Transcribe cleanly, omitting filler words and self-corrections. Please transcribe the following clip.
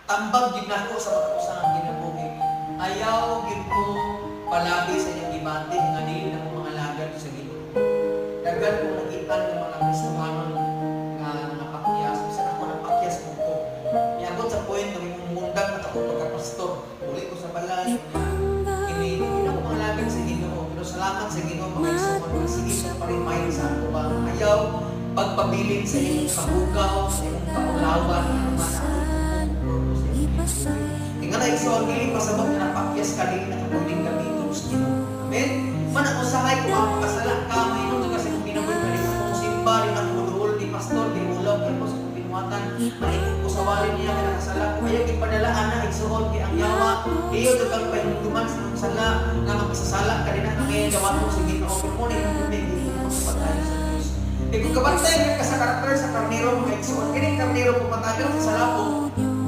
tambag gid nako sa mga usahan ginabuhi. Ayaw gid ko palabi sa inyong gibati nga dili na ko mga lagad sa Ginoo. Dagan ko nakitaan ng mga Kristohanon nga napakyas, sa ako napakyas ko. Niabot sa point nga mundag at ako pagka-pastor. Uli ko sa balay. Hindi na ko mga lagad sa Ginoo. Pero salamat sa Ginoo mga igsoon. Sige ko pa rin mahin sa ako ba. Ayaw pagpabilin sa inyong kabugaw, sa inyong kaulawan, ang mga tingnan na igsoon, hindi pasabot na napakyas ka din na kapuling gamitin sa Ginoo. Amen? Mana usahay kung makakasala ka, may ito kasi kung pinaboy ka rin akong simba, rin ang muluhol, di pastor, di ulaw, kaya po sa kong pinuwatan, maikot ko sa walin niya, kaya nakasala ko. Ayaw ipadalaan na igsoon, kaya ang yawa, iyo dagang pahinduman sa mga sala, nga mapasasala ka rin na ngayon gawa mo sa Ginoo. Pero muna yung tubig, hindi mo sa pagkain sa Diyos. E kung kabantay ka sa karakter sa karnero, mga igsoon, kaya karnero pumatagal sa salapong,